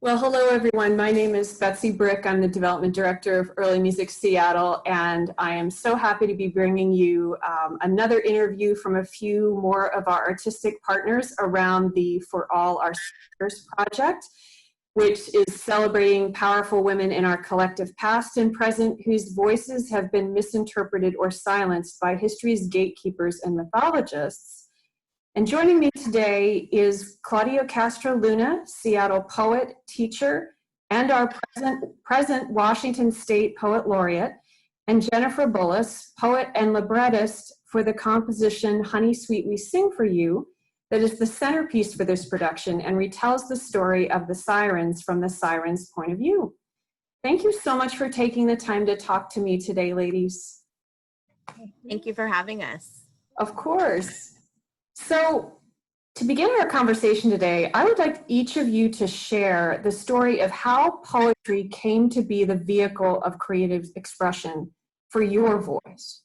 Well, hello everyone. My name is Betsy Brick. I'm the Development Director of Early Music Seattle, and I am so happy to be bringing you another interview from a few more of our artistic partners around the For All Our Singers project, which is celebrating powerful women in our collective past and present whose voices have been misinterpreted or silenced by history's gatekeepers and mythologists. And joining me today is Claudia Castro Luna, Seattle poet, teacher, and our present Washington State Poet Laureate, and Jennifer Bullis, poet and librettist for the composition Honey Sweet We Sing for You, that is the centerpiece for this production and retells the story of the sirens from the sirens' point of view. Thank you so much for taking the time to talk to me today, ladies. Thank you for having us. Of course. So, to begin our conversation today, I would like each of you to share the story of how poetry came to be the vehicle of creative expression for your voice.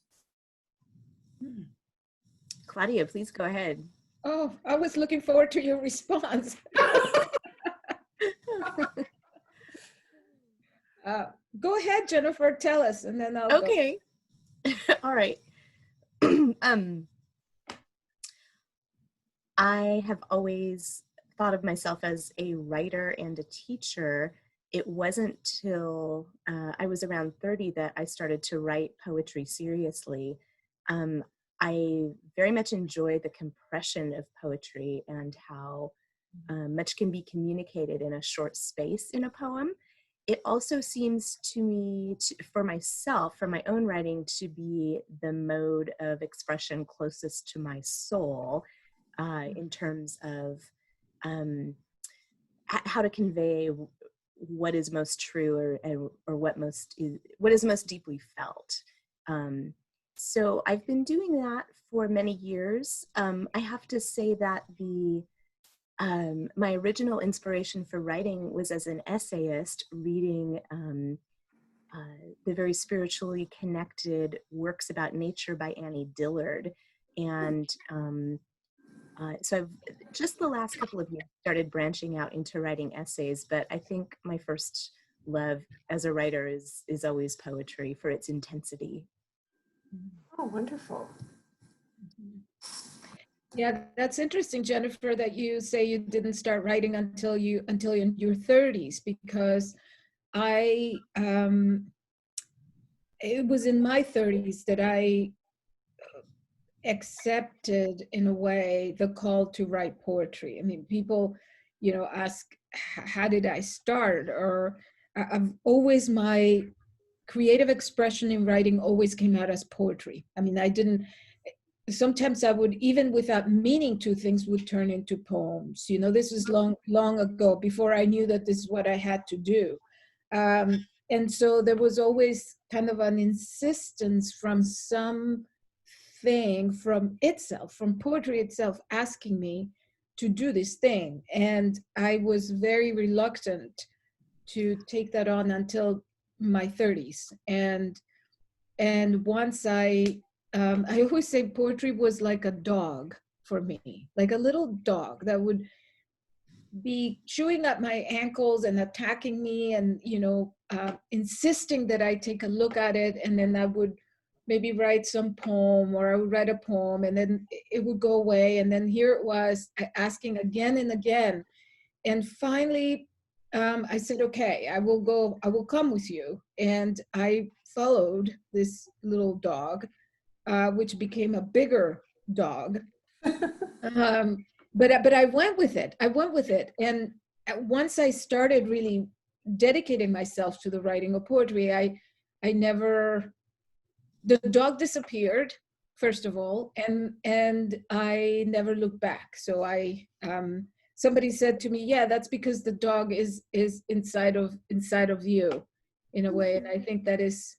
Claudia, please go ahead. Oh, I was looking forward to your response. Go ahead, Jennifer, tell us, and then I'll go. Okay. All right. I have always thought of myself as a writer and a teacher. It wasn't till I was around 30 that I started to write poetry seriously. I very much enjoy the compression of poetry and how much can be communicated in a short space in a poem. It also seems to me, for myself, for my own writing, to be the mode of expression closest to my soul. In terms of how to convey what is most true or what is most deeply felt. So I've been doing that for many years. I have to say that my original inspiration for writing was as an essayist, reading the very spiritually connected works about nature by Annie Dillard. And so I've just the last couple of years started branching out into writing essays, but I think my first love as a writer is always poetry for its intensity. Oh, wonderful. Yeah, that's interesting, Jennifer, that you say you didn't start writing until in your 30s, because it was in my 30s that I accepted, in a way, the call to write poetry. I mean, people, ask, how did I start? Or I've always, my creative expression in writing always came out as poetry. I mean, sometimes I would, even without meaning to, things would turn into poems. This was long ago, before I knew that this is what I had to do. And so there was always kind of an insistence from from poetry itself, asking me to do this thing. And I was very reluctant to take that on until my 30s. And once I always say poetry was like a dog for me, like a little dog that would be chewing at my ankles and attacking me, and insisting that I take a look at it, and then I would maybe write some poem, or I would write a poem, and then it would go away. And then here it was, asking again and again. And finally, I said, okay, I will come with you. And I followed this little dog, which became a bigger dog. But I went with it. And once I started really dedicating myself to the writing of poetry, the dog disappeared, first of all, and I never looked back. So somebody said to me, yeah, that's because the dog is inside of you, in a way. And I think that is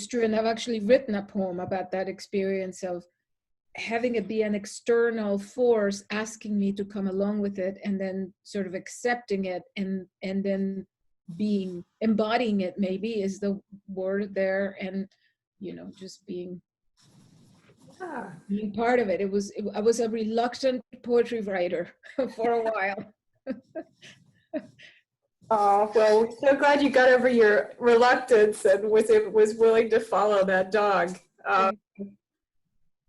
true. And I've actually written a poem about that experience of having it be an external force asking me to come along with it, and then sort of accepting it, and then embodying it, maybe is the word there, and just being part of it. I was a reluctant poetry writer for a while. Oh, well, we're so glad you got over your reluctance and was willing to follow that dog. Uh,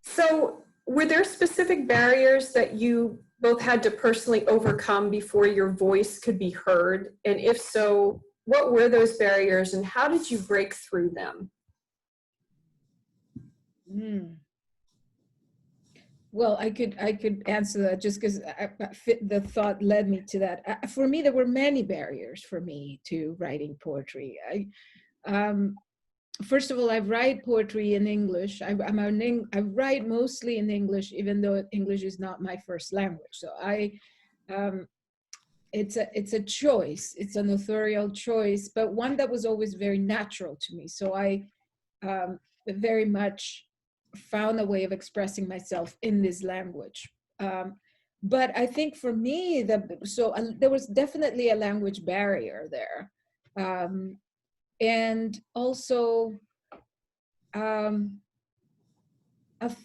so were there specific barriers that you both had to personally overcome before your voice could be heard? And if so, what were those barriers and how did you break through them? Mm. Well, I could answer that just because the thought led me to that. For me, there were many barriers for me to writing poetry. First of all, I write poetry in English. I write mostly in English, even though English is not my first language. So um, it's a choice. It's an authorial choice, but one that was always very natural to me. So I very much found a way of expressing myself in this language. But I think for me, there was definitely a language barrier there. And also a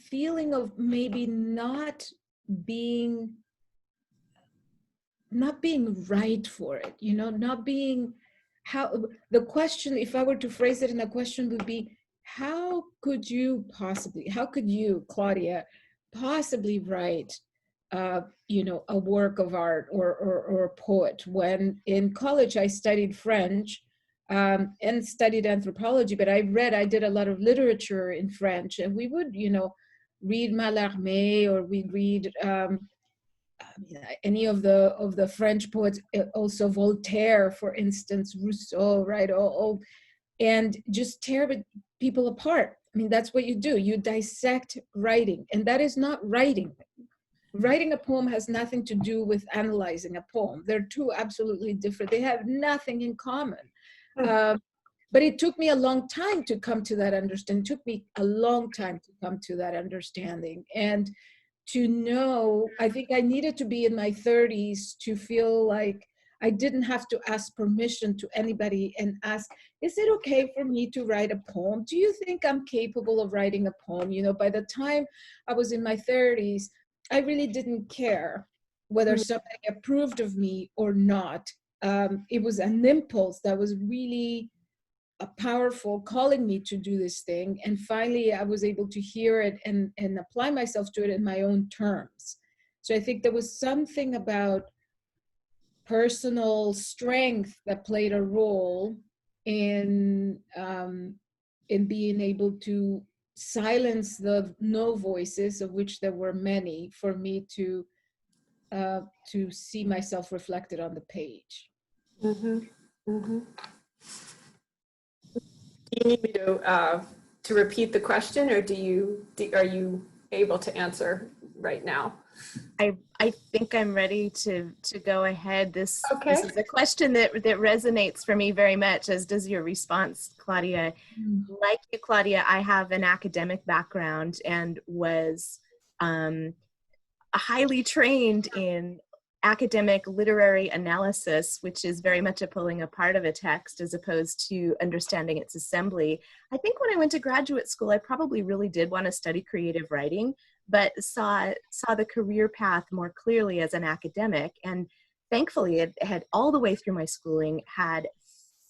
feeling of maybe not being right for it, not being how the question, if I were to phrase it in a question, would be, how could you, Claudia, possibly write a work of art or a poet, when in college I studied French and studied anthropology, but I did a lot of literature in French, and we would read Mallarmé, or we'd read any of the French poets, also Voltaire, for instance, Rousseau, right? And just tear people apart. I mean, that's what you do. You dissect writing, and that is not writing. Writing a poem has nothing to do with analyzing a poem. They're two absolutely different. They have nothing in common. But it took me a long time to come to that understanding. It took me a long time to come to that understanding. And to know, I think I needed to be in my 30s to feel like I didn't have to ask permission to anybody and ask, is it okay for me to write a poem? Do you think I'm capable of writing a poem? By the time I was in my 30s, I really didn't care whether somebody approved of me or not. It was an impulse that was really powerful, calling me to do this thing. And finally, I was able to hear it and apply myself to it in my own terms. So I think there was something about personal strength that played a role in being able to silence the no voices, of which there were many, for me to see myself reflected on the page. Mm-hmm. Mm-hmm. Do you need me to repeat the question, or are you able to answer right now? I think I'm ready to go ahead. This Okay. is a question that resonates for me very much, as does your response, Claudia. Like you, Claudia, I have an academic background and was highly trained in academic literary analysis, which is very much a pulling apart of a text as opposed to understanding its assembly. I think when I went to graduate school, I probably really did want to study creative writing, but saw the career path more clearly as an academic. And thankfully, it had all the way through my schooling had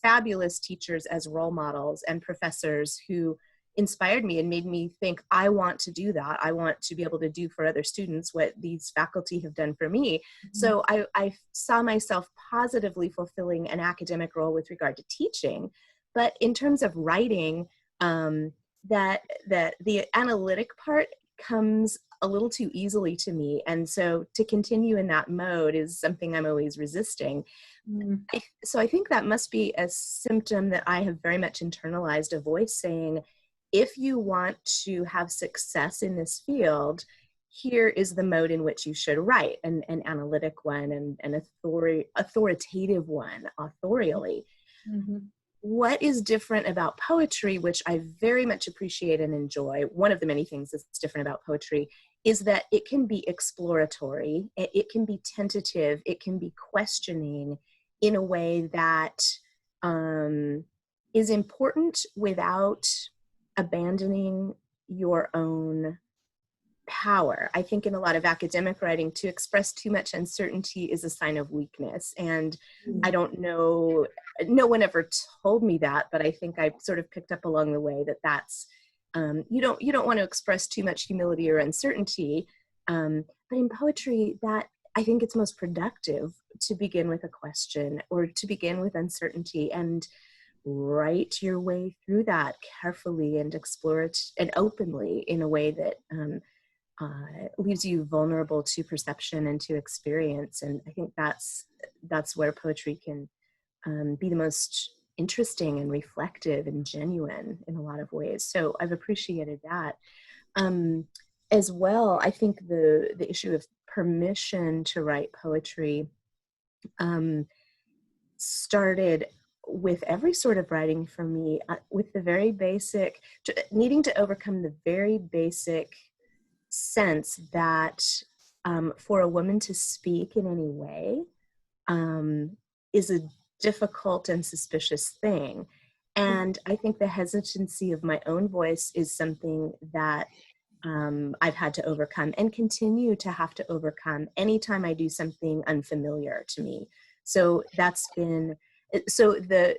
fabulous teachers as role models and professors who inspired me and made me think, I want to do that. I want to be able to do for other students what these faculty have done for me. Mm-hmm. So I saw myself positively fulfilling an academic role with regard to teaching. But in terms of writing, that the analytic part comes a little too easily to me. And so to continue in that mode is something I'm always resisting. So I think that must be a symptom that I have very much internalized, a voice saying, if you want to have success in this field, here is the mode in which you should write, an analytic one and an authoritative one, authorially. Mm-hmm. What is different about poetry, which I very much appreciate and enjoy, one of the many things that's different about poetry, is that it can be exploratory, it can be tentative, it can be questioning in a way that is important without abandoning your own power. I think in a lot of academic writing, to express too much uncertainty is a sign of weakness. And I don't know, no one ever told me that, but I think I sort of picked up along the way that that's, you don't want to express too much humility or uncertainty. But in poetry, that I think it's most productive to begin with a question or to begin with uncertainty and write your way through that carefully and explore it and openly in a way that leaves you vulnerable to perception and to experience. And I think that's where poetry can be the most interesting and reflective and genuine in a lot of ways. So I've appreciated that. As well, I think the issue of permission to write poetry started with every sort of writing for me, with the very basic, needing to overcome the very basic sense that for a woman to speak in any way is a difficult and suspicious thing. And I think the hesitancy of my own voice is something that I've had to overcome and continue to have to overcome anytime I do something unfamiliar to me. So that's been, so the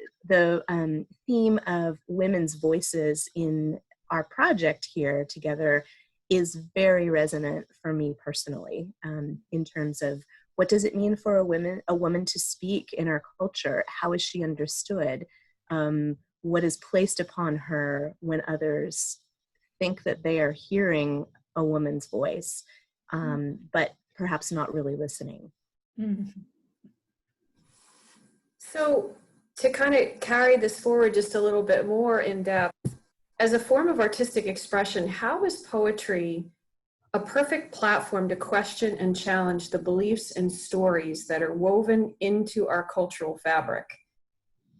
theme of women's voices in our project here together is very resonant for me personally, in terms of what does it mean for a woman to speak in our culture? How is she understood? What is placed upon her when others think that they are hearing a woman's voice, but perhaps not really listening. So to kind of carry this forward just a little bit more in depth, as a form of artistic expression, how is poetry a perfect platform to question and challenge the beliefs and stories that are woven into our cultural fabric,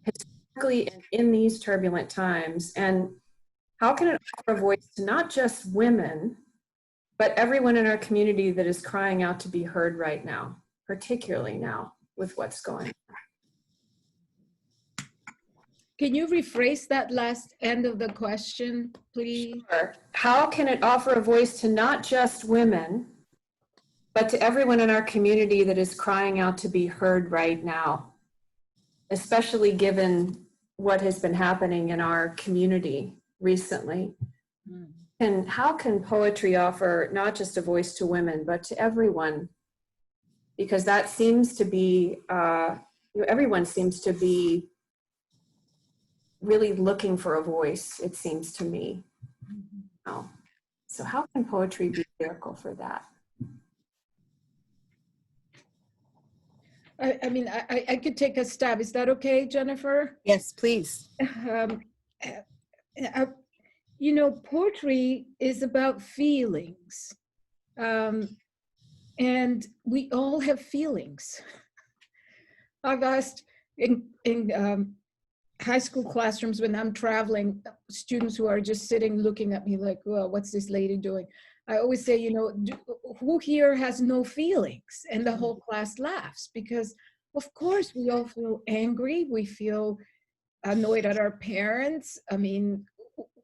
historically and in these turbulent times? And how can it offer a voice to not just women, but everyone in our community that is crying out to be heard right now, particularly now with what's going on? Can you rephrase that last end of the question, please? Sure. How can it offer a voice to not just women, but to everyone in our community that is crying out to be heard right now, especially given what has been happening in our community recently? And how can poetry offer not just a voice to women, but to everyone? Because that seems to be, everyone seems to be really looking for a voice, it seems to me. Oh. So how can poetry be a vehicle for that? I mean, I could take a stab. Is that okay, Jennifer? Yes, please. You know, poetry is about feelings. And we all have feelings. I've asked in high school classrooms when I'm traveling, students who are just sitting looking at me like, well, what's this lady doing? I always say, you know, who here has no feelings? And the whole class laughs, because of course we all feel angry. We feel annoyed at our parents. I mean,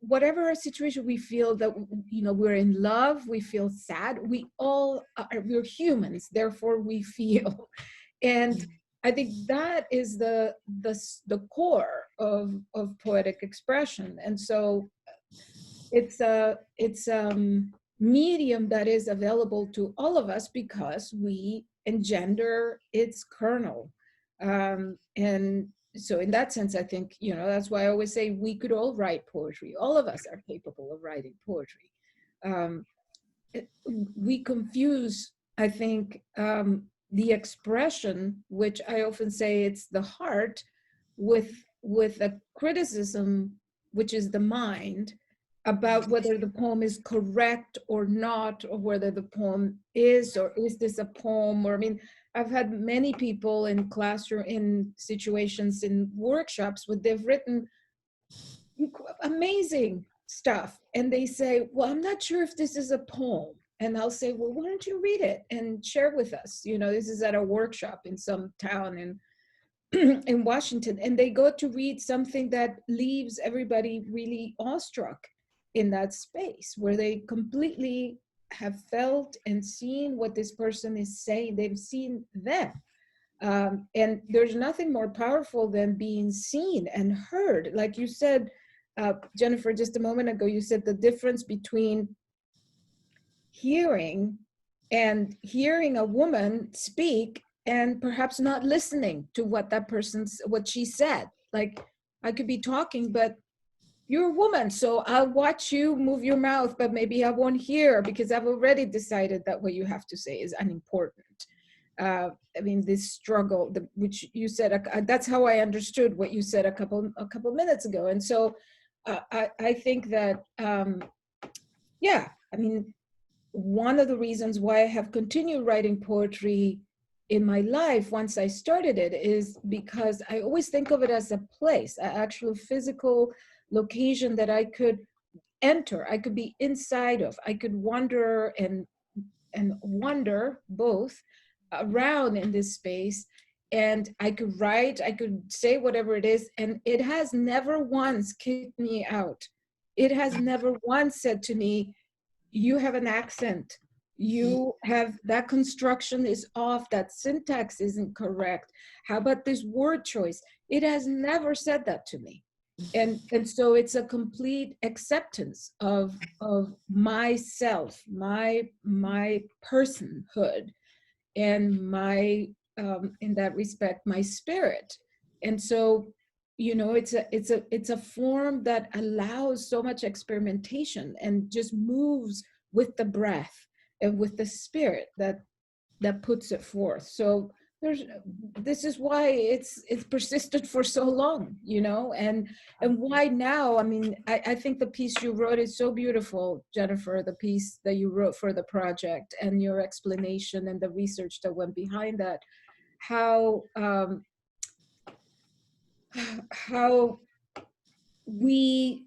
whatever our situation, we feel that, you know, we're in love, we feel sad. We all are, we're humans, therefore we feel. And I think that is the core of poetic expression. And so it's a medium that is available to all of us because we engender its kernel. And so in that sense, I think, you know, that's why I always say we could all write poetry. All of us are capable of writing poetry. We confuse, I think, the expression, which I often say it's the heart, with a criticism, which is the mind, about whether the poem is correct or not, or whether the poem is, or is this a poem? Or, I mean, I've had many people in classroom, in situations, in workshops, where they've written amazing stuff, and they say, well, I'm not sure if this is a poem. And I'll say, well, why don't you read it and share with us? You know, this is at a workshop in some town in Washington, and they go to read something that leaves everybody really awestruck in that space, where they completely have felt and seen what this person is saying. They've seen them. And there's nothing more powerful than being seen and heard. Like you said, Jennifer, just a moment ago, you said the difference between hearing a woman speak and perhaps not listening to what that person's, what she said. Like, I could be talking, but you're a woman, so I'll watch you move your mouth, but maybe I won't hear because I've already decided that what you have to say is unimportant. I mean, this struggle, which you said, that's how I understood what you said a couple minutes ago. And so I think that, yeah, I mean, one of the reasons why I have continued writing poetry in my life once I started it is because I always think of it as a place, an actual physical location that I could enter, I could be inside of, I could wander and wander both around in this space, and I could write, I could say whatever it is, and it has never once kicked me out. It has never once said to me, you have an accent, you have, that construction is off, that syntax isn't correct, how about this word choice? It has never said that to me. And so it's a complete acceptance of myself, my personhood, and my in that respect, my spirit. And so, you know, it's a form that allows so much experimentation and just moves with the breath and with the spirit that puts it forth. So this is why it's persisted for so long, you know, and why now. I mean, I think the piece you wrote is so beautiful, Jennifer, the piece that you wrote for the project, and your explanation and the research that went behind that, how we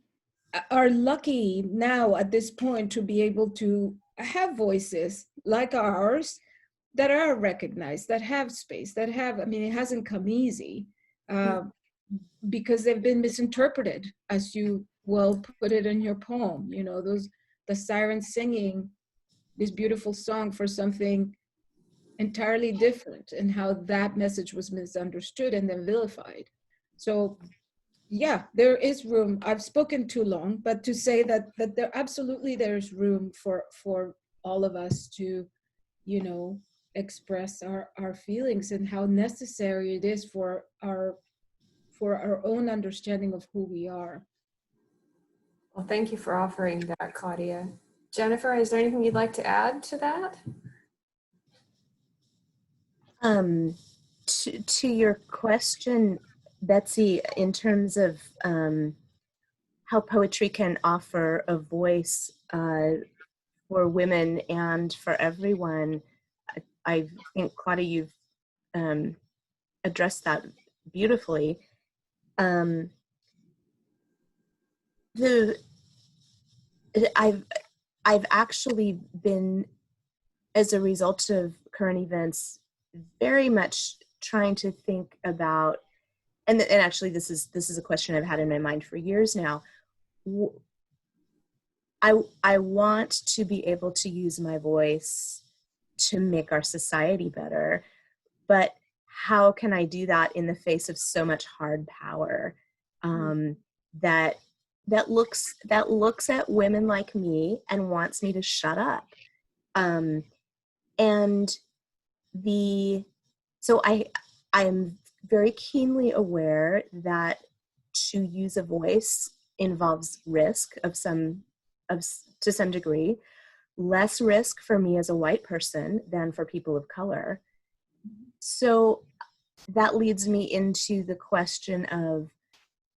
are lucky now at this point to be able to have voices like ours that are recognized, that have space, that have, I mean, it hasn't come easy because they've been misinterpreted, as you well put it in your poem, you know, the sirens singing this beautiful song for something entirely different, and how that message was misunderstood and then vilified. So yeah, there is room. I've spoken too long, but to say that there absolutely there's room for all of us to, you know, express our feelings, and how necessary it is for our own understanding of who we are. Well, thank you for offering that, Claudia. Jennifer, is there anything you'd like to add to that? To your question, Betsy, in terms of how poetry can offer a voice for women and for everyone, I think, Claudia, you've addressed that beautifully. I've actually been, as a result of current events, very much trying to think about, and actually this is a question I've had in my mind for years now. I want to be able to use my voice to make our society better, but how can I do that in the face of so much hard power that looks at women like me and wants me to shut up? So I am very keenly aware that to use a voice involves risk to some degree, less risk for me as a white person than for people of color. So that leads me into the question of,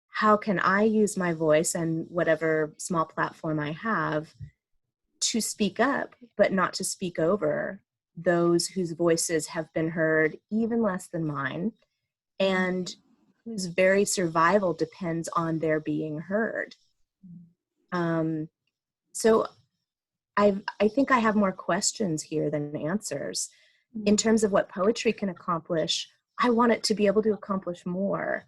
how can I use my voice and whatever small platform I have to speak up, but not to speak over those whose voices have been heard even less than mine, and whose very survival depends on their being heard. So I think I have more questions here than answers. In terms of what poetry can accomplish, I want it to be able to accomplish more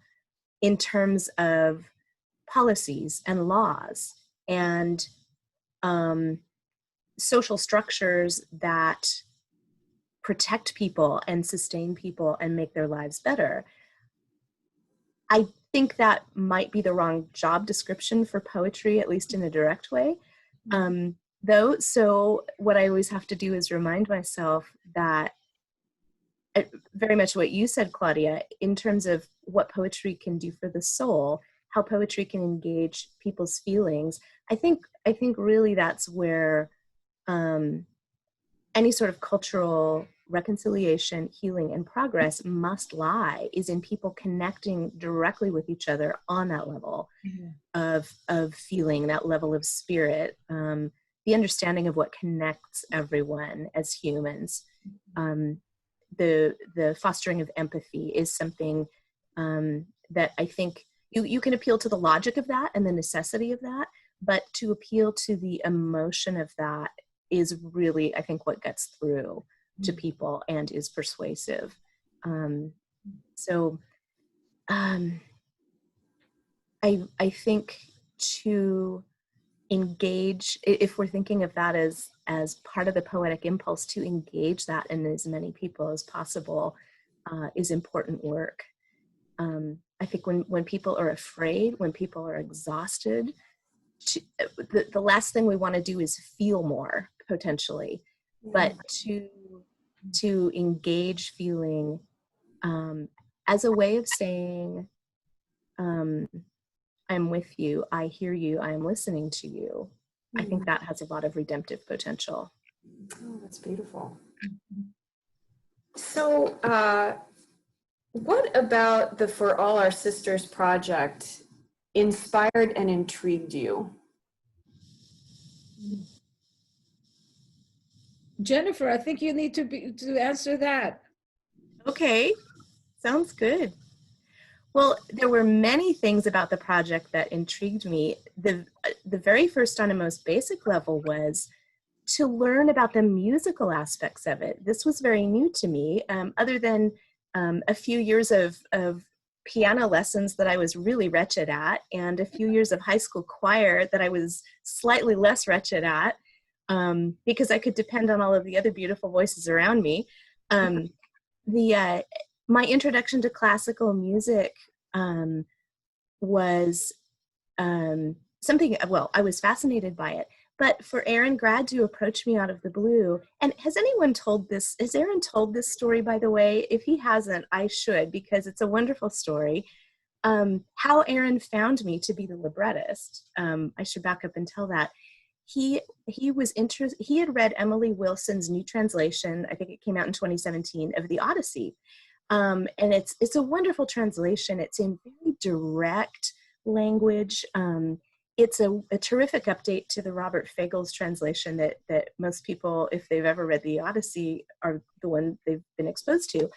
in terms of policies and laws and social structures that protect people and sustain people and make their lives better. I think that might be the wrong job description for poetry, at least in a direct way. Though, so what I always have to do is remind myself that very much what you said, Claudia, in terms of what poetry can do for the soul, how poetry can engage people's feelings. I think really that's where any sort of cultural reconciliation, healing, and progress must lie, is in people connecting directly with each other on that level of feeling, that level of spirit, the understanding of what connects everyone as humans. The fostering of empathy is something that I think you can appeal to the logic of that and the necessity of that, but to appeal to the emotion of that is really, I think, what gets through to people and is persuasive. I think to engage, if we're thinking of that as part of the poetic impulse, to engage that in as many people as possible is important work. I think when people are afraid, when people are exhausted, the last thing we want to do is feel more, potentially, but to engage feeling as a way of saying, I'm with you, I hear you, I am listening to you. I think that has a lot of redemptive potential. Oh, that's beautiful. So what about the For All Our Sisters project inspired and intrigued you? Jennifer, I think you need to answer that. Okay, sounds good. Well, there were many things about the project that intrigued me. The very first, on a most basic level, was to learn about the musical aspects of it. This was very new to me, other than a few years of piano lessons that I was really wretched at, and a few years of high school choir that I was slightly less wretched at, because I could depend on all of the other beautiful voices around me. My introduction to classical music was something, well, I was fascinated by it. But for Aaron Grad to approach me out of the blue, and has Aaron told this story, by the way? If he hasn't, I should, because it's a wonderful story. How Aaron found me to be the librettist. I should back up and tell that. He was interested. He had read Emily Wilson's new translation, I think it came out in 2017, of the Odyssey. And it's a wonderful translation. It's in very direct language. It's a terrific update to the Robert Fagles translation that most people, if they've ever read the Odyssey, are the one they've been exposed to.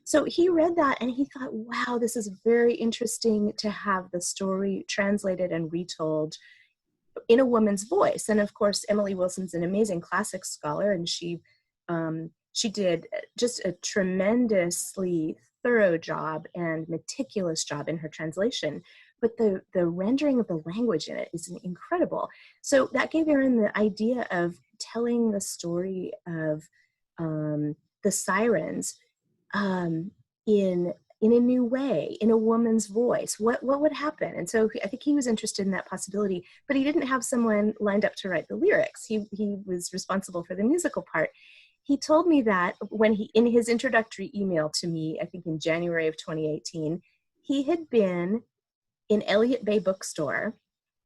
So he read that and he thought, wow, this is very interesting to have the story translated and retold in a woman's voice. And of course, Emily Wilson's an amazing classics scholar, and she did just a tremendously thorough job and meticulous job in her translation. But the rendering of the language in it is incredible. So that gave Aaron the idea of telling the story of the sirens in a new way, in a woman's voice. What would happen? And so I think he was interested in that possibility, but he didn't have someone lined up to write the lyrics. He was responsible for the musical part. He told me that when in his introductory email to me, I think in January of 2018, he had been in Elliott Bay Bookstore,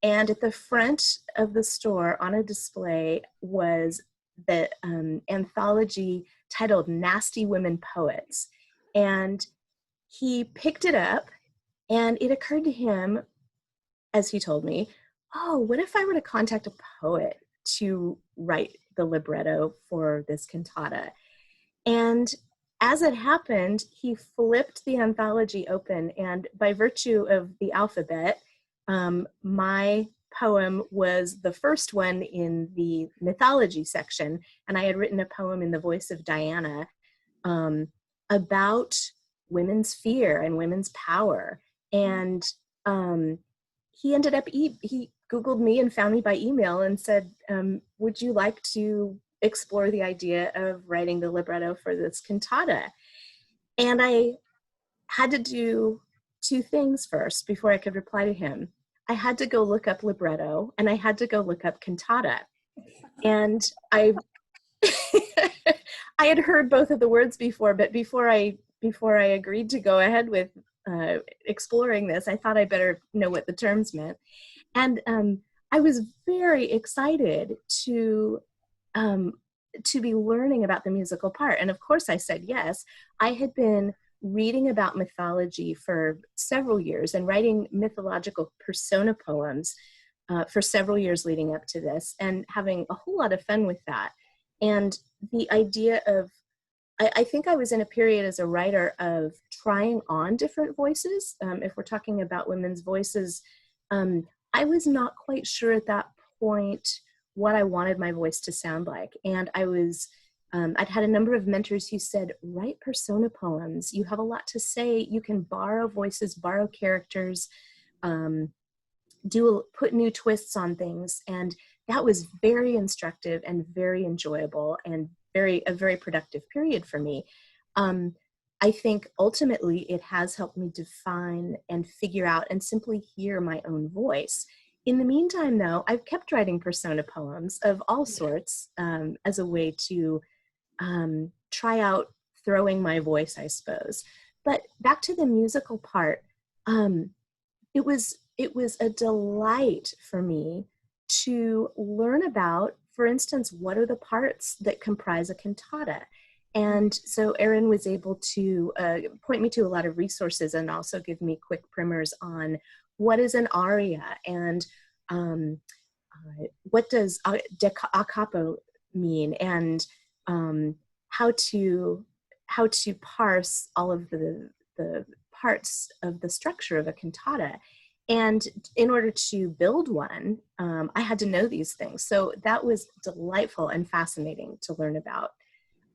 and at the front of the store on a display was the anthology titled Nasty Women Poets. And he picked it up, and it occurred to him, as he told me, oh, what if I were to contact a poet to write the libretto for this cantata? And as it happened, he flipped the anthology open, and by virtue of the alphabet, my poem was the first one in the mythology section, and I had written a poem in the voice of Diana about women's fear and women's power. And he ended up, Googled me and found me by email and said, would you like to explore the idea of writing the libretto for this cantata? And I had to do two things first before I could reply to him. I had to go look up libretto, and I had to go look up cantata. And I I had heard both of the words before, but before I agreed to go ahead with exploring this, I thought I better know what the terms meant. And I was very excited to be learning about the musical part. And of course I said yes. I had been reading about mythology for several years and writing mythological persona poems for several years leading up to this, and having a whole lot of fun with that. And the idea of, I think I was in a period as a writer of trying on different voices. If we're talking about women's voices, I was not quite sure at that point what I wanted my voice to sound like. And I'd had a number of mentors who said, write persona poems. You have a lot to say. You can borrow voices, borrow characters, put new twists on things. And that was very instructive and very enjoyable, and a very productive period for me. I think ultimately it has helped me define and figure out and simply hear my own voice. In the meantime, though, I've kept writing persona poems of all sorts as a way to try out throwing my voice, I suppose. But back to the musical part, it was a delight for me to learn about, for instance, what are the parts that comprise a cantata. And so Erin was able to point me to a lot of resources and also give me quick primers on what is an aria, and what does a capo mean, and how to parse all of the parts of the structure of a cantata. And in order to build one, I had to know these things. So that was delightful and fascinating to learn about.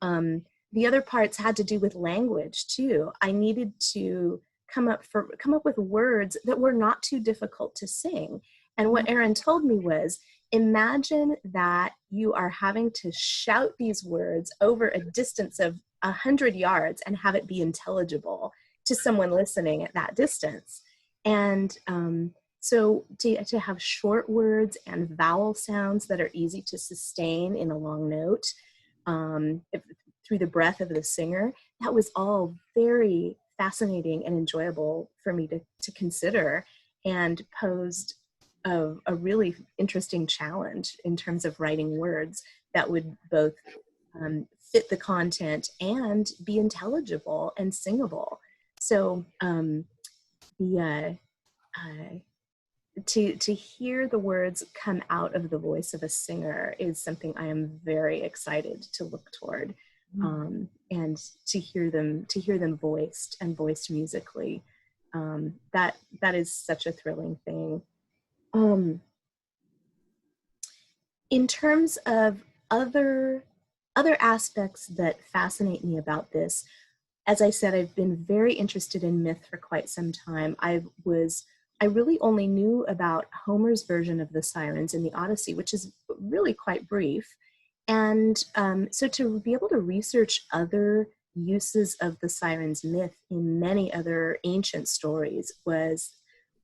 The other parts had to do with language too. I needed to come up with words that were not too difficult to sing. And what Erin told me was, imagine that you are having to shout these words over a distance of 100 yards and have it be intelligible to someone listening at that distance. And so to have short words and vowel sounds that are easy to sustain in a long note through the breath of the singer, that was all very fascinating and enjoyable for me to consider, and posed a really interesting challenge in terms of writing words that would both fit the content and be intelligible and singable. So to hear the words come out of the voice of a singer is something I am very excited to look toward, and to hear them voiced and voiced musically. That is such a thrilling thing. In terms of other aspects that fascinate me about this, as I said, I've been very interested in myth for quite some time. I really only knew about Homer's version of the sirens in the Odyssey, which is really quite brief. And so to be able to research other uses of the sirens myth in many other ancient stories was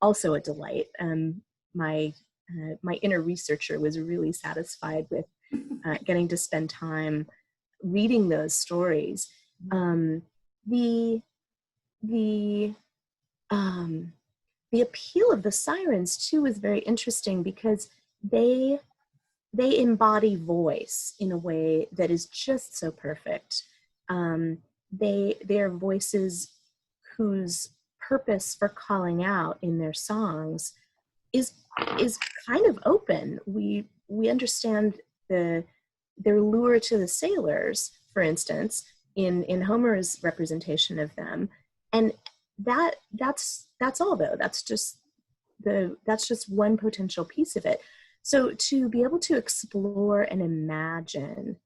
also a delight. My inner researcher was really satisfied with getting to spend time reading those stories. The appeal of the sirens too is very interesting, because they embody voice in a way that is just so perfect. They are voices whose purpose for calling out in their songs is kind of open. We understand their lure to the sailors, for instance, in Homer's representation of them, and that's all though. That's just one potential piece of it. So to be able to explore and imagine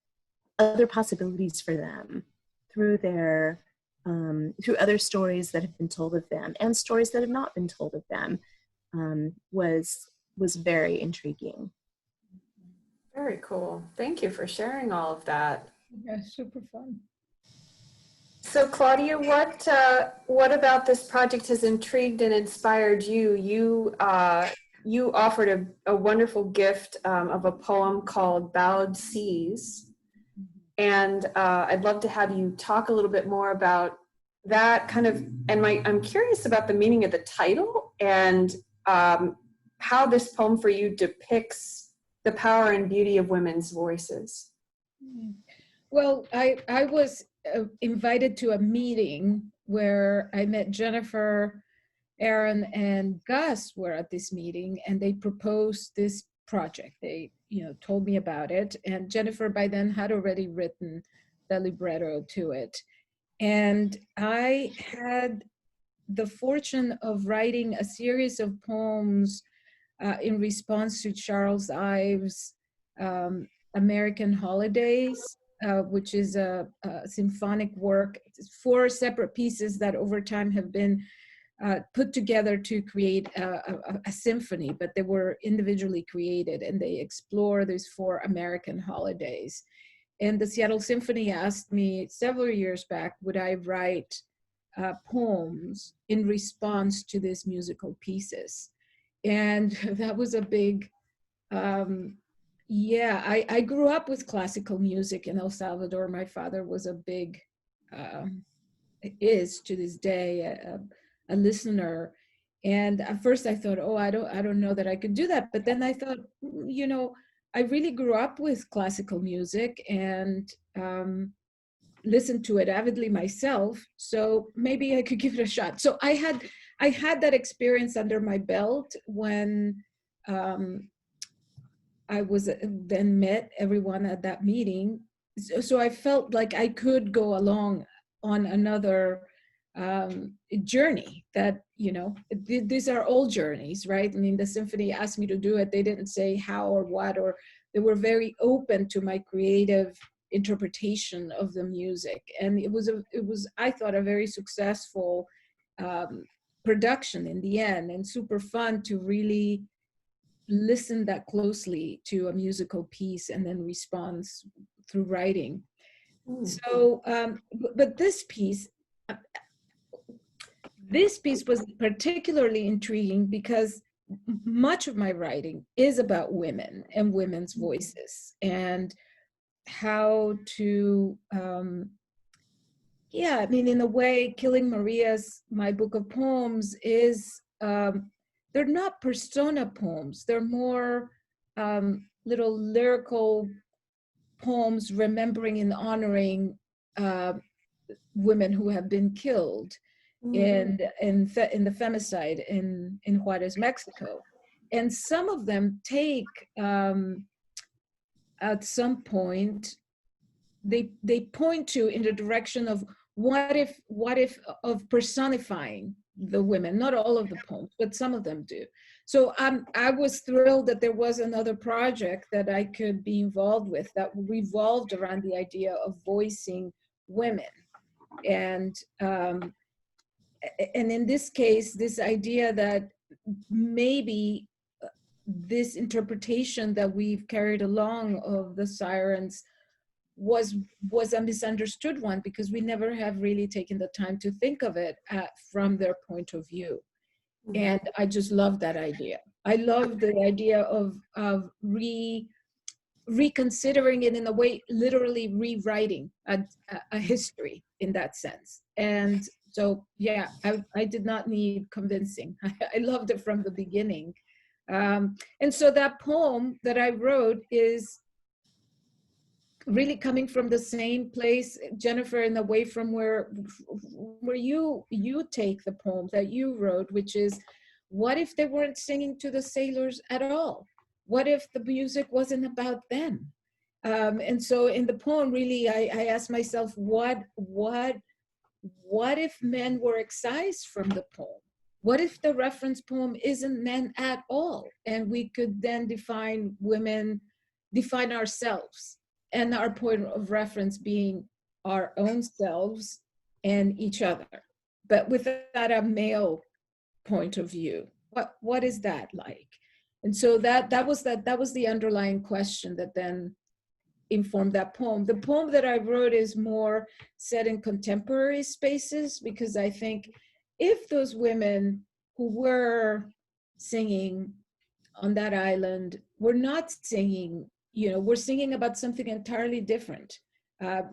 other possibilities for them through through other stories that have been told of them and stories that have not been told of them was was very intriguing. Very cool. Thank you for sharing all of that. Yeah, super fun. So Claudia, what about this project has intrigued and inspired you? You offered a wonderful gift of a poem called Bowed Seas. And I'd love to have you talk a little bit more about that kind of, and I'm curious about the meaning of the title and how this poem for you depicts the power and beauty of women's voices. Well, I was invited to a meeting where I met Jennifer, Aaron, and Gus were at this meeting, and they proposed this project. They, told me about it, and Jennifer by then had already written the libretto to it. And I had the fortune of writing a series of poems in response to Charles Ives' American Holidays, which is a symphonic work. It's 4 separate pieces that over time have been put together to create a symphony, but they were individually created, and they explore these 4 American holidays. And the Seattle Symphony asked me several years back, would I write poems in response to these musical pieces? And that was a big, I grew up with classical music in El Salvador. My father was a big, is to this day, a listener. And at first I thought, oh, I don't know that I could do that. But then I thought, I really grew up with classical music and listened to it avidly myself. So maybe I could give it a shot. So I had that experience under my belt when I was then met everyone at that meeting. So I felt like I could go along on another journey that, these are all journeys, right? I mean, the symphony asked me to do it. They didn't say how or what, or they were very open to my creative interpretation of the music. And it was, I thought, a very successful production in the end, and super fun to really listen that closely to a musical piece and then respond through writing. So, but this piece was particularly intriguing because much of my writing is about women and women's voices and how to, in a way, Killing Maria's, my book of poems, is, they're not persona poems. They're more little lyrical poems remembering and honoring women who have been killed in the femicide in Juarez, Mexico. And some of them take, at some point, they point to in the direction of what if of personifying the women. Not all of the poems, but some of them do. So I was thrilled that there was another project that I could be involved with that revolved around the idea of voicing women. And in this case, this idea that maybe this interpretation that we've carried along of the sirens was a misunderstood one, because we never have really taken the time to think of it from their point of view. And I just love that idea. I love the idea of reconsidering it, in a way, literally rewriting a history in that sense. And so, yeah, I did not need convincing. I loved it from the beginning. And so that poem that I wrote is really coming from the same place, Jennifer, in a way from where you take the poem that you wrote, which is, what if they weren't singing to the sailors at all? What if the music wasn't about them? And so in the poem, really, I asked myself, what if men were excised from the poem? What if the reference poem isn't men at all? And we could then define ourselves, and our point of reference being our own selves and each other, but without a male point of view. What is that like? And so that was the underlying question that then informed that poem. The poem that I wrote is more set in contemporary spaces, because I think if those women who were singing on that island were not singing, we're singing about something entirely different.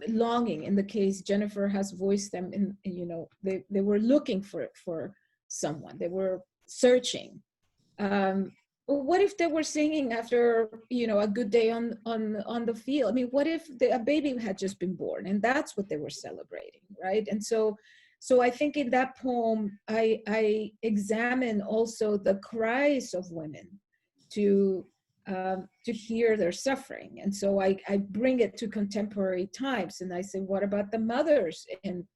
Longing, in the case Jennifer has voiced them in, they were looking for someone, they were searching. What if they were singing after, a good day on the field? I mean, what if a baby had just been born and that's what they were celebrating, right? And so I think in that poem, I examine also the cries of women to hear their suffering. And so I bring it to contemporary times, and I say, what about the mothers in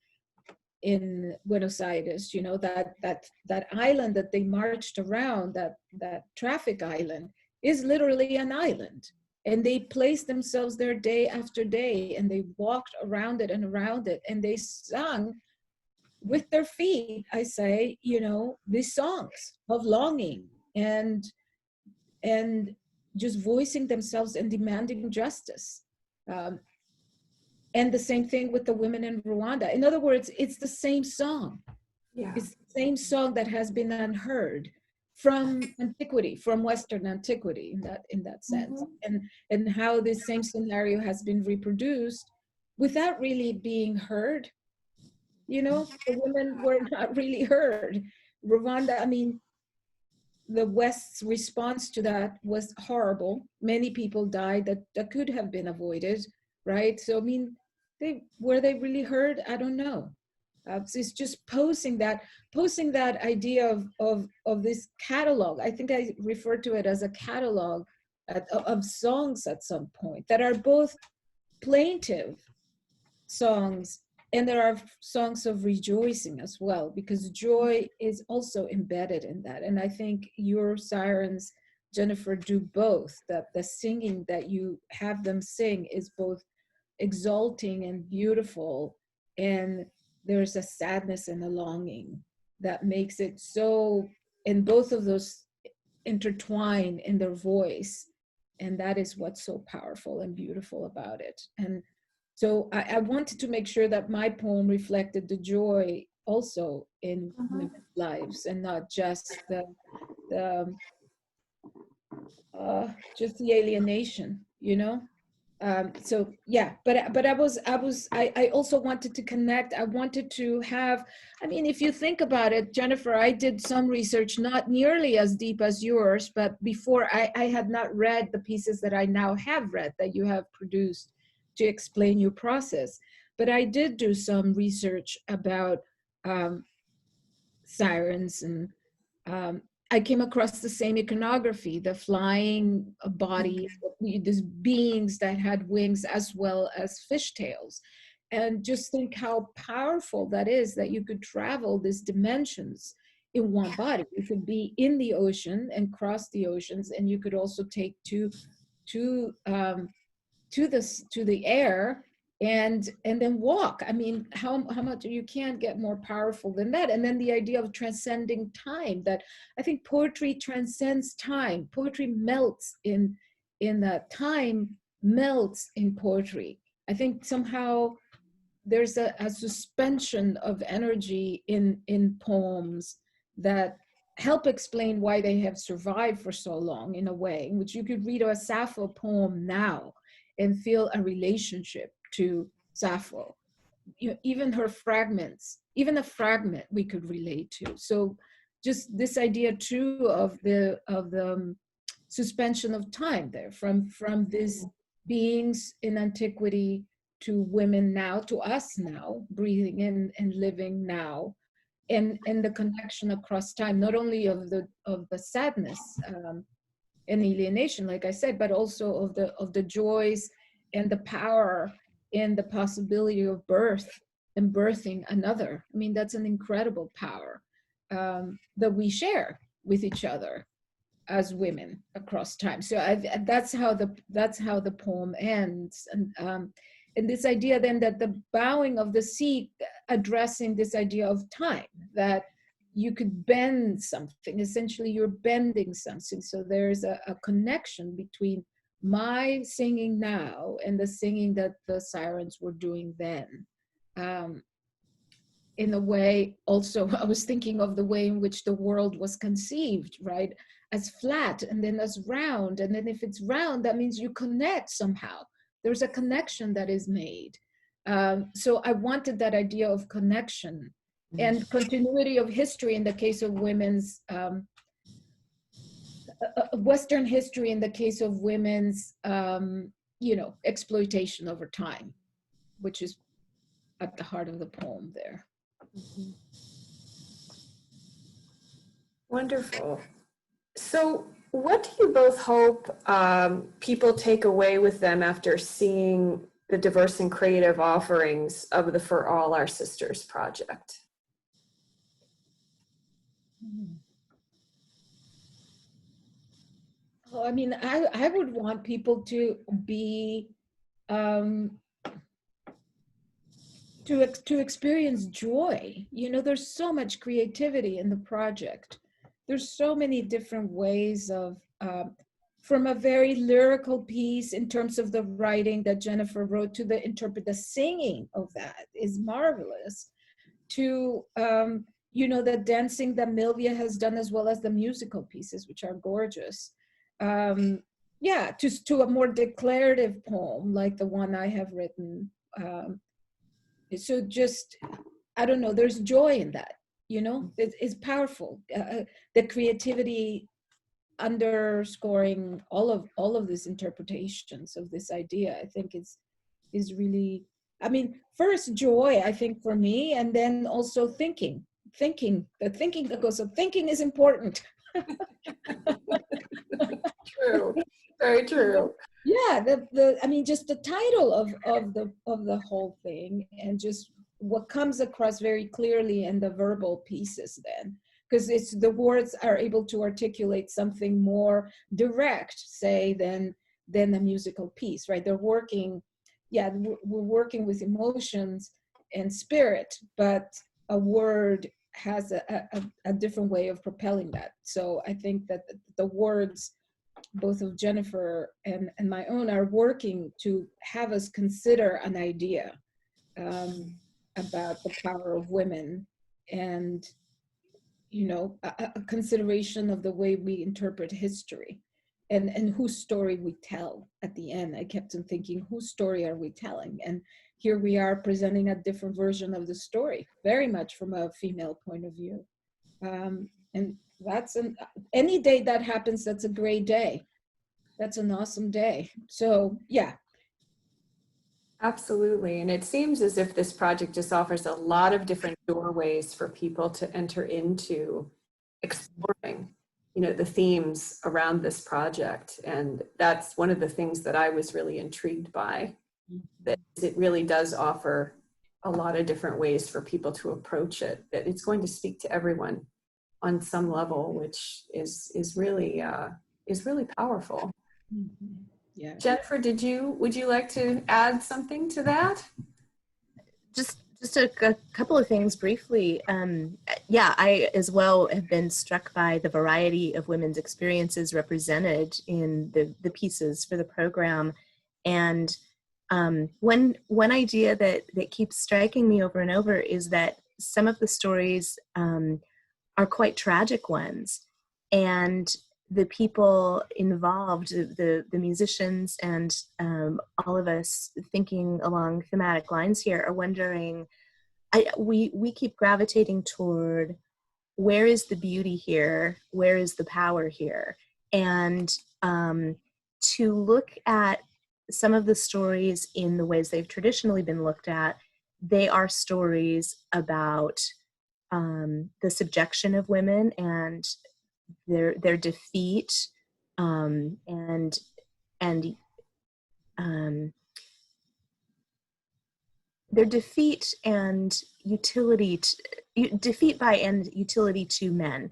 Buenos Aires, that island that they marched around, that traffic island is literally an island. And they placed themselves there day after day, and they walked around it and around it, and they sung with their feet, I say, these songs of longing and just voicing themselves and demanding justice. And the same thing with the women in Rwanda. In other words, it's the same song. Yeah. It's the same song that has been unheard from antiquity, from Western antiquity in that sense. Mm-hmm. And how this same scenario has been reproduced without really being heard. The women were not really heard. Rwanda, I mean, the West's response to that was horrible. Many people died that could have been avoided, right? So, I mean, were they really heard? I don't know. It's just posing that idea of this catalog. I think I refer to it as a catalog of songs at some point that are both plaintive songs, and there are songs of rejoicing as well, because joy is also embedded in that. And I think your sirens, Jennifer, do both. That the singing that you have them sing is both exalting and beautiful, and there's a sadness and a longing that makes it so, and both of those intertwine in their voice, and that is what's so powerful and beautiful about it. And so I wanted to make sure that my poem reflected the joy also in women's lives, and not just just the alienation, So yeah, but I also wanted to connect. I wanted to have, I mean, if you think about it, Jennifer, I did some research, not nearly as deep as yours, but before I had not read the pieces that I now have read that you have produced to explain your process. But I did do some research about sirens, and I came across the same iconography, the flying bodies, these beings that had wings as well as fishtails. And just think how powerful that is, that you could travel these dimensions in one body. You could be in the ocean and cross the oceans, and you could also take to the air and then walk. I mean, how much, you can't get more powerful than that. And then the idea of transcending time, that I think poetry transcends time. Poetry melts in that, time melts in poetry. I think somehow there's a suspension of energy in poems that help explain why they have survived for so long, in a way in which you could read a Sappho poem now and feel a relationship to Sappho. Even her fragments, even a fragment we could relate to. So just this idea too of the suspension of time there, from these beings in antiquity to women now, to us now, breathing in and living now, and the connection across time, not only of the sadness and alienation, like I said, but also of the joys and the power and the possibility of birth and birthing another. I mean, that's an incredible power that we share with each other as women across time. So that's how the poem ends, and this idea then that the bowing of the sea, addressing this idea of time, that you could bend something. Essentially, you're bending something. So there's a connection between my singing now and the singing that the sirens were doing then. In a way, also, I was thinking of the way in which the world was conceived, right? As flat and then as round. And then if it's round, that means you connect somehow. There's a connection that is made. So I wanted that idea of connection and continuity of history in the case of women's, Western history in the case of women's, exploitation over time, which is at the heart of the poem there. Mm-hmm. Wonderful. So what do you both hope people take away with them after seeing the diverse and creative offerings of the For All Our Sisters project? Oh, I mean, I would want people to be, to experience joy. There's so much creativity in the project. There's so many different ways of, from a very lyrical piece in terms of the writing that Jennifer wrote to the singing of that is marvelous, to, the dancing that Milvia has done, as well as the musical pieces, which are gorgeous. To a more declarative poem like the one I have written. So just, I don't know, there's joy in that, it's powerful. The creativity underscoring all of these interpretations of this idea, I think is really, I mean, first joy, I think, for me, and then also thinking that goes, so thinking is important. True, very true. Yeah, I mean, just the title of the whole thing, and just what comes across very clearly in the verbal pieces then, because it's the words are able to articulate something more direct, say, than a musical piece, right? They're working, we're working with emotions and spirit, but a word has a different way of propelling that. So I think that the words, both of Jennifer and my own, are working to have us consider an idea about the power of women, and a consideration of the way we interpret history, and whose story we tell at the end. I kept on thinking, whose story are we telling? And here we are presenting a different version of the story, very much from a female point of view. And that's any day that happens, that's a great day. That's an awesome day. So yeah. Absolutely. And it seems as if this project just offers a lot of different doorways for people to enter into exploring, the themes around this project. And that's one of the things that I was really intrigued by, that it really does offer a lot of different ways for people to approach it, that it's going to speak to everyone on some level, which is really powerful. Mm-hmm. Yeah. Jennifer, would you like to add something to that? Just a couple of things briefly. I as well have been struck by the variety of women's experiences represented in the pieces for the program. And one idea that keeps striking me over and over is that some of the stories are quite tragic ones. And the people involved, the musicians and all of us thinking along thematic lines here, are wondering, we keep gravitating toward, where is the beauty here? Where is the power here? And to look at some of the stories in the ways they've traditionally been looked at, they are stories about the subjection of women and their defeat, and their defeat and utility, defeat by and utility to men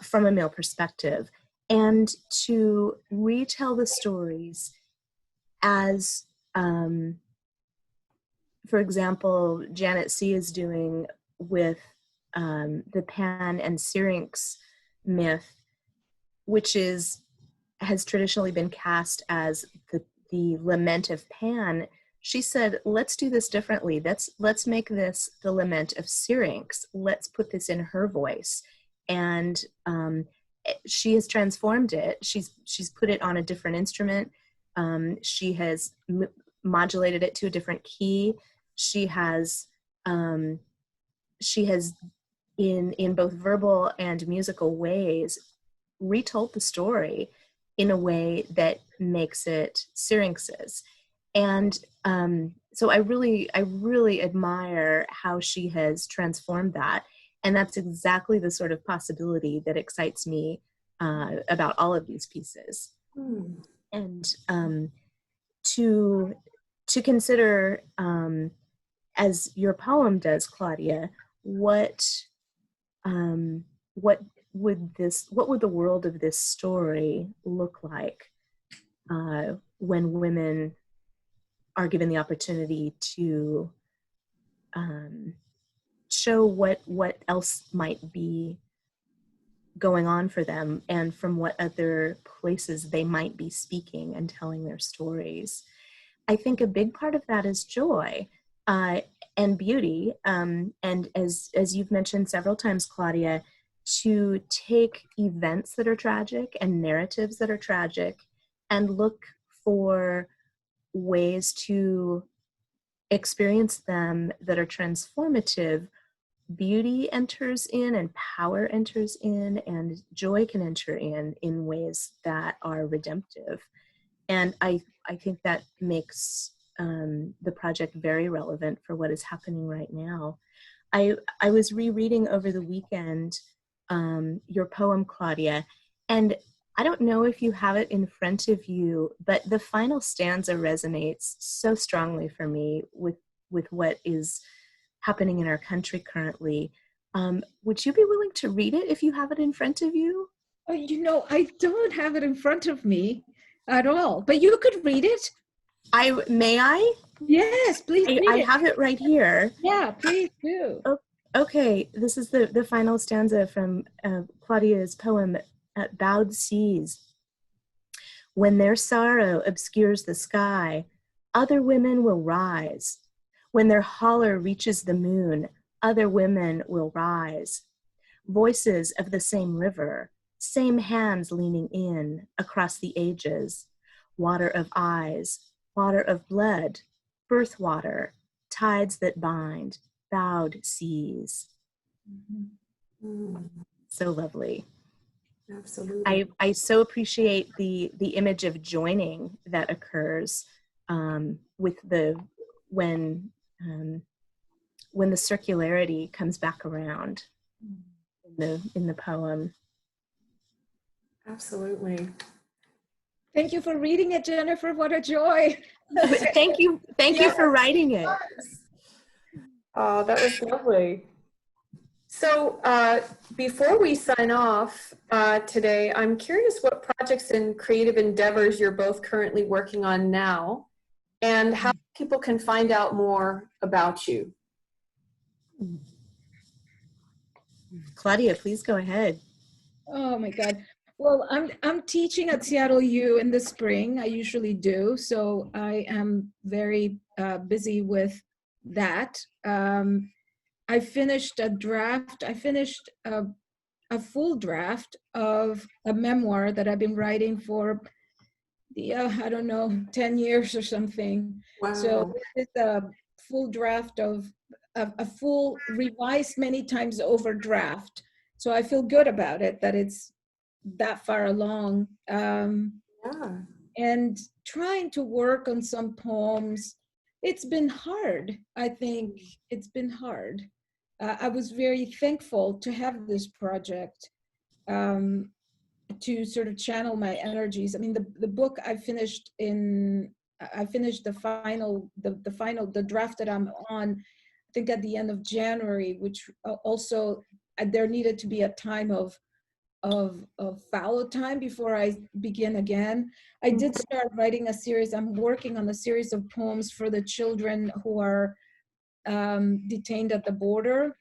from a male perspective, and to retell the stories as, for example, Janet C. is doing with the Pan and Syrinx myth, which has traditionally been cast as the lament of Pan. She said, let's do this differently. Let's make this the lament of Syrinx. Let's put this in her voice. And she has transformed it. She's put it on a different instrument. She has modulated it to a different key. She has in both verbal and musical ways retold the story in a way that makes it Syrinx's. And so I really admire how she has transformed that. And that's exactly the sort of possibility that excites me about all of these pieces. And to consider, as your poem does, Claudia, what would the world of this story look like when women are given the opportunity to show what else might be going on for them, and from what other places they might be speaking and telling their stories. I think a big part of that is joy and beauty, and as you've mentioned several times, Claudia, to take events that are tragic and narratives that are tragic and look for ways to experience them that are transformative. Beauty enters in, and power enters in, and joy can enter in ways that are redemptive. And I think that makes the project very relevant for what is happening right now. I was rereading over the weekend your poem, Claudia, and I don't know if you have it in front of you, but the final stanza resonates so strongly for me with what is happening in our country currently. Would you be willing to read it if you have it in front of you? I don't have it in front of me at all, but you could read it. May I? Yes, please read I it. have it right here. Yeah, please do. Okay, this is the final stanza from Claudia's poem, Bowed Seas. When their sorrow obscures the sky, other women will rise. When their holler reaches the moon, other women will rise. Voices of the same river, same hands leaning in across the ages. Water of eyes, water of blood, birth water, tides that bind, bowed seas. So lovely. Absolutely. I so appreciate the image of joining that occurs with when the circularity comes back around in the poem. Absolutely. Thank you for reading it, Jennifer. What a joy. Thank you for writing it. Oh, that was lovely. So before we sign off today, I'm curious what projects and creative endeavors you're both currently working on now, and how people can find out more about you. Claudia, please go ahead. Oh my God. Well, I'm teaching at Seattle U in the spring. I usually do, so I am very busy with that. I finished a draft. I finished a full draft of a memoir that I've been writing for I don't know, 10 years or something. Wow. So it's a full draft of a full revised many times over draft. So I feel good about it, that it's that far along. Yeah. And trying to work on some poems, it's been hard. I think it's been hard. I was very thankful to have this project to sort of channel my energies. I mean, the book I finished the draft that I'm on, I think at the end of January, which also there needed to be a time of fallow time before I begin again. I did start writing a series. I'm working on a series of poems for the children who are detained at the border.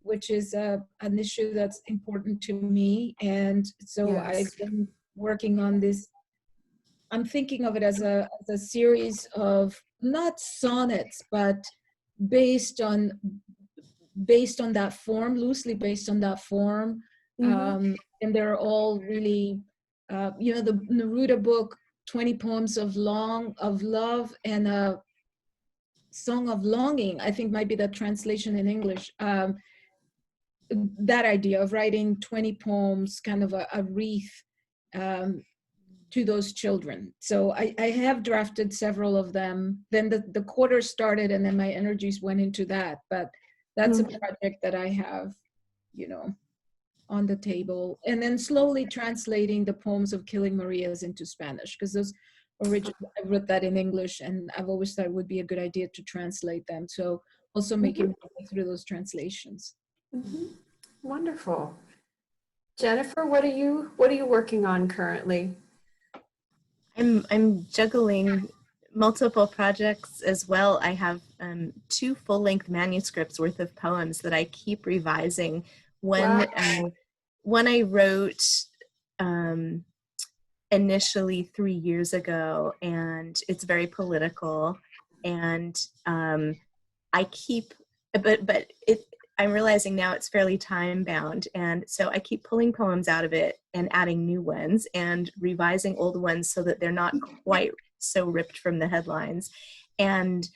which is an issue that's important to me. And so I've Yes. been working on this. I'm thinking of it as a series of not sonnets, but based on that form, loosely based on that form. And they're all really, the Neruda book, 20 poems of love and a song of longing, I think might be the translation in English. That idea of writing 20 poems, kind of a wreath to those children. So I have drafted several of them. Then the quarter started and then my energies went into that. But that's a project that I have, on the table. And then slowly translating the poems of Killing Marias into Spanish, because those originally, I wrote that in English and I've always thought it would be a good idea to translate them. So also making my way through those translations. Wonderful. Jennifer, what are you working on currently? I'm juggling multiple projects as well. I have 2 full-length manuscripts worth of poems that I keep revising. One I wrote initially 3 years ago, and it's very political, and I keep, I'm realizing now it's fairly time bound, and so I keep pulling poems out of it and adding new ones and revising old ones so that they're not quite so ripped from the headlines. And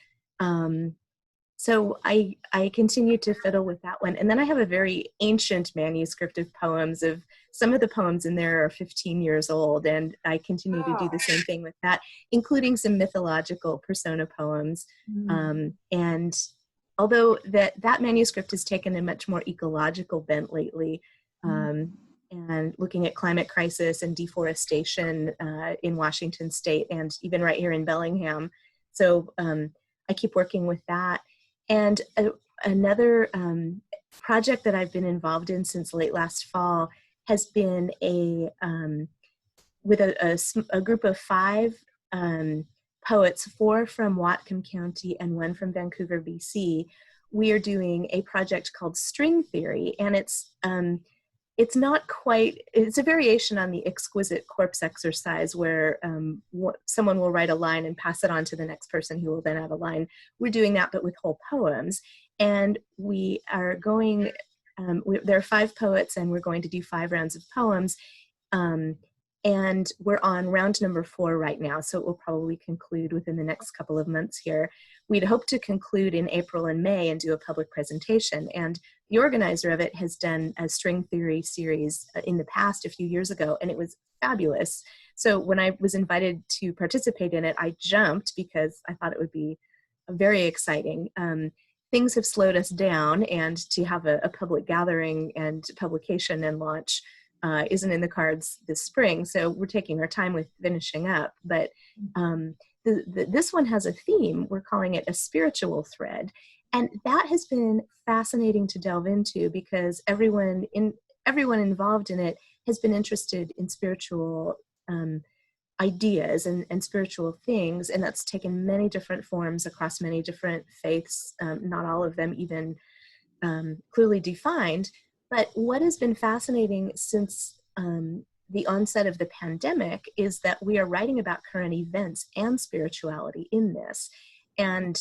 so I continue to fiddle with that one. And then I have a very ancient manuscript of poems. Of some of the poems in there are 15 years old, and I continue to do the same thing with that, including some mythological persona poems. And although that manuscript has taken a much more ecological bent lately, and looking at climate crisis and deforestation in Washington State and even right here in Bellingham. So I keep working with that. And another project that I've been involved in since late last fall has been with a group of 5 poets, 4 from Whatcom County and 1 from Vancouver, BC. We are doing a project called String Theory, and it's not quite, it's a variation on the exquisite corpse exercise where someone will write a line and pass it on to the next person who will then add a line. We're doing that, but with whole poems. And we are going, there are 5 poets and we're going to do 5 rounds of poems. And we're on round number 4 right now, so it will probably conclude within the next couple of months here. We'd hope to conclude in April and May and do a public presentation. And the organizer of it has done a string theory series in the past a few years ago, and it was fabulous. So when I was invited to participate in it, I jumped because I thought it would be very exciting. Things have slowed us down, and to have a public gathering and publication and launch isn't in the cards this spring, so we're taking our time with finishing up. But this one has a theme. We're calling it a spiritual thread, and that has been fascinating to delve into because everyone involved in it has been interested in spiritual ideas and spiritual things, and that's taken many different forms across many different faiths, not all of them even clearly defined. But what has been fascinating since the onset of the pandemic is that we are writing about current events and spirituality in this. And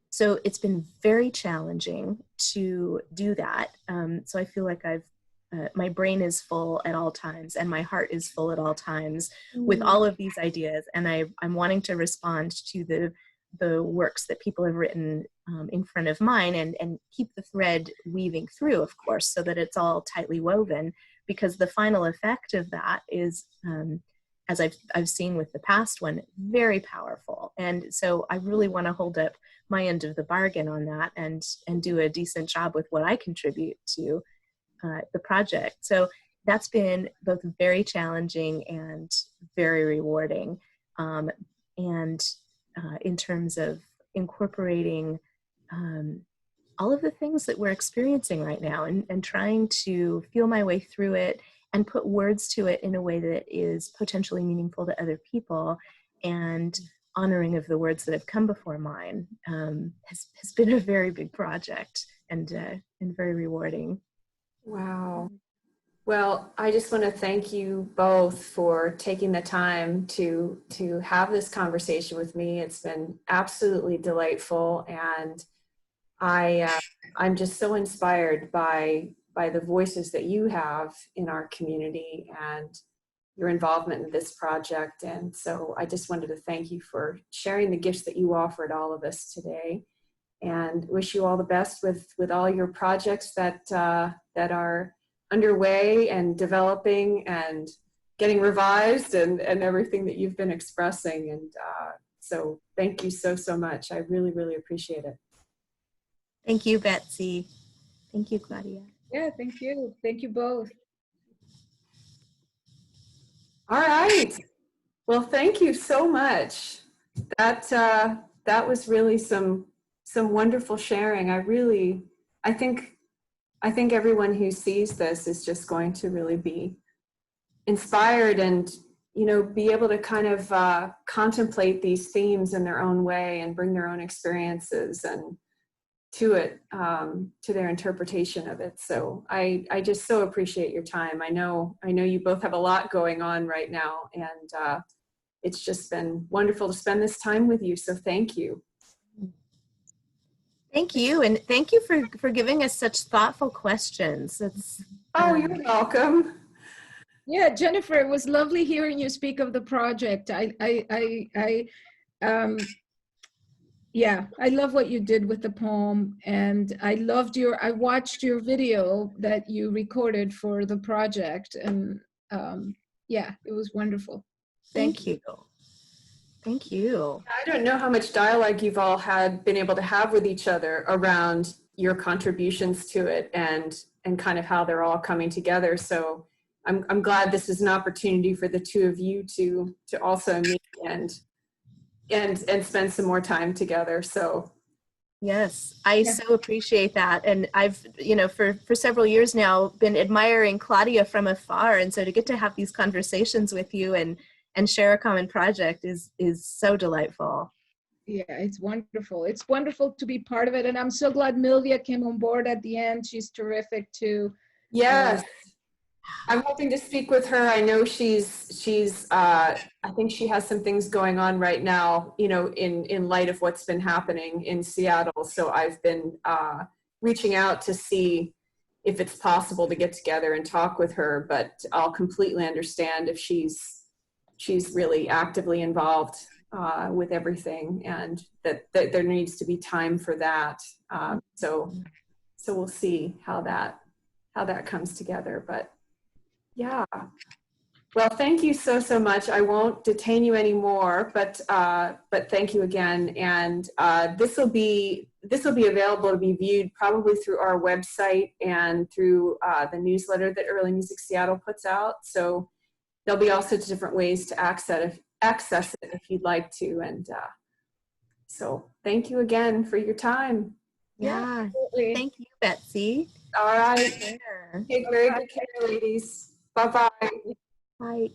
so it's been very challenging to do that. So I feel like my brain is full at all times and my heart is full at all times with all of these ideas. And I'm wanting to respond to the works that people have written in front of mine and keep the thread weaving through, of course, so that it's all tightly woven, because the final effect of that is, as I've seen with the past one, very powerful. And so I really want to hold up my end of the bargain on that and do a decent job with what I contribute to the project. So that's been both very challenging and very rewarding. In terms of incorporating all of the things that we're experiencing right now and trying to feel my way through it and put words to it in a way that is potentially meaningful to other people and honoring of the words that have come before mine has been a very big project. and very rewarding. Wow. Well, I just want to thank you both for taking the time to have this conversation with me. It's been absolutely delightful, and I'm just so inspired by the voices that you have in our community and your involvement in this project. And so I just wanted to thank you for sharing the gifts that you offered all of us today, and wish you all the best with all your projects that are underway and developing and getting revised and everything that you've been expressing. And so thank you so much. I really, really appreciate it. Thank you, Betsy. Thank you, Claudia. Yeah, thank you. Thank you both. All right. Well, thank you so much. That was really some wonderful sharing. I think everyone who sees this is just going to really be inspired and, be able to kind of contemplate these themes in their own way and bring their own experiences and to it, to their interpretation of it. So I just so appreciate your time. I know you both have a lot going on right now, and it's just been wonderful to spend this time with you. So thank you. Thank you, and thank you for giving us such thoughtful questions. You're welcome. Yeah, Jennifer, it was lovely hearing you speak of the project. Yeah, I love what you did with the poem, and I watched your video that you recorded for the project, and yeah, it was wonderful. Thank you. Thank you. I don't know how much dialogue you've all been able to have with each other around your contributions to it and kind of how they're all coming together. So I'm glad this is an opportunity for the two of you to also meet and spend some more time together. So yes, I so appreciate that. And I've, for several years now been admiring Claudia from afar. And so to get to have these conversations with you and share a common project is so delightful. Yeah, it's wonderful. It's wonderful to be part of it. And I'm so glad Milvia came on board at the end. She's terrific too. Yes. I'm hoping to speak with her. I know she's I think she has some things going on right now, in light of what's been happening in Seattle. So I've been reaching out to see if it's possible to get together and talk with her, but I'll completely understand if she's really actively involved with everything, and that there needs to be time for that. So we'll see how that comes together. But yeah. Well, thank you so much. I won't detain you anymore, but thank you again. And this will be available to be viewed probably through our website and through the newsletter that Early Music Seattle puts out. So there'll be all sorts of different ways to access it if you'd like to. And so thank you again for your time. Yeah. Thank you, Betsy. All right. Take very good care, ladies. Bye-bye. Bye.